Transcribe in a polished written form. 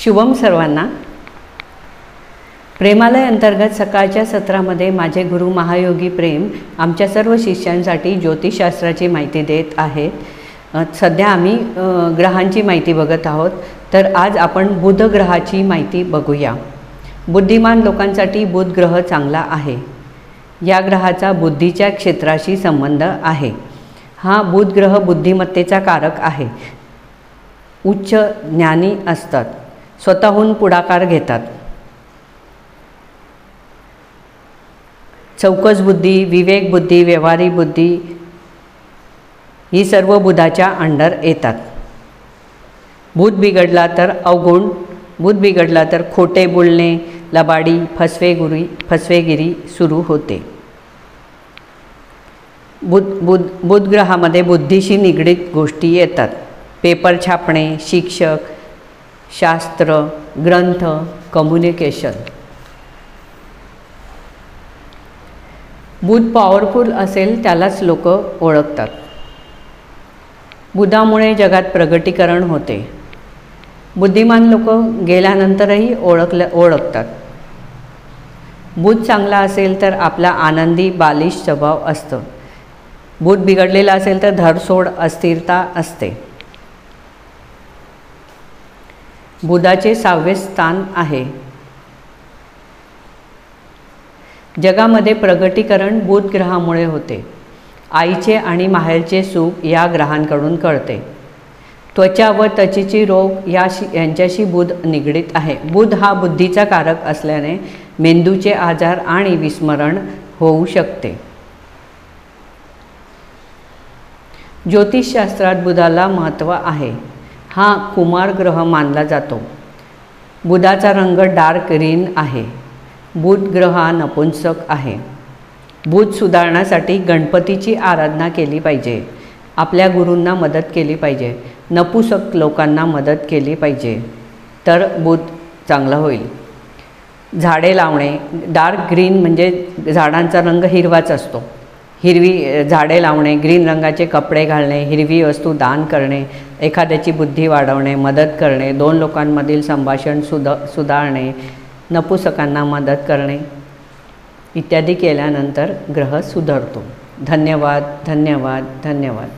शुभम सर्वांना। प्रेमालय अंतर्गत सकाळच्या सत्रामध्ये माझे गुरु महायोगी प्रेम आमच्या सर्व शिष्यांसाठी ज्योतिषशास्त्राची माहिती देत आहेत। सध्या आम्ही ग्रहांची माहिती बघत आहोत, तर आज आपण बुध ग्रहाची माहिती बघूया। बुद्धिमान लोकांसाठी बुध ग्रह चांगला आहे। या ग्रहाचा बुद्धीच्या क्षेत्राशी संबंध आहे। हा बुध ग्रह बुद्धिमत्तेचा कारक आहे। उच्च ज्ञानी असतात, स्वतःहून पुढाकार घेतात। चौकस बुद्धी, विवेक बुद्धी, व्यवहारिक बुद्धी ही सर्व बुधाच्या अंडर येतात। बुध बिघडला तर अवगुण, बुध बिघडला तर खोटे बोलणे, लबाडी, फसवेगिरी सुरू होते। बुध ग्रहामध्ये बुद्धीशी निगडीत गोष्टी येतात। पेपर छापणे, शिक्षक, शास्त्र, ग्रंथ, कम्युनिकेशन। बुध पॉवरफुल असेल त्यालाच लोक ओळखतात। बुधामुळे जगात प्रगतीकरण होते। बुद्धिमान लोक गेल्यानंतरही ओळखतात। बुध चांगला असेल तर आपला आनंदी बालिश स्वभाव असतो। बुध बिघडलेला असेल तर धरसोड, अस्थिरता असते। बुधाचे 6वे स्थान आहे। जगामध्ये प्रगतीकरण बुध ग्रहामुळे होते। आईचे आणि माहेरचे सुख या ग्रहांकडून कळते। त्वचा व त्वचेची रोग यांच्याशी बुध निगडीत आहे। बुध हा बुद्धीचा कारक असल्याने मेंदूचे आजार आणि विस्मरण होऊ शकते। ज्योतिषशास्त्रात बुधाला महत्त्व आहे। हा कुमार ग्रह मानला जातो। बुधाचा रंग डार्क ग्रीन आहे। बुध ग्रह हा नपुंसक आहे। बुध सुधारण्यासाठी गणपतीची आराधना केली पाहिजे। आपल्या गुरूंना मदत केली पाहिजे। नपुंसक लोकांना मदत केली पाहिजे, तर बुध चांगला होईल। झाडे लावणे, डार्क ग्रीन म्हणजे झाडांचा रंग हिरवाच असतो। हिरवी झाडे लावणे, ग्रीन रंगाचे कपडे घालणे, हिरवी वस्तू दान करणे, एखाद्याची बुद्धी वाढवणे, मदत करणे, दोन लोकांमधील संभाषण सुधारणे, नपुंसकांना मदत करणे इत्यादी केल्यानंतर ग्रह सुधारतो। धन्यवाद, धन्यवाद, धन्यवाद।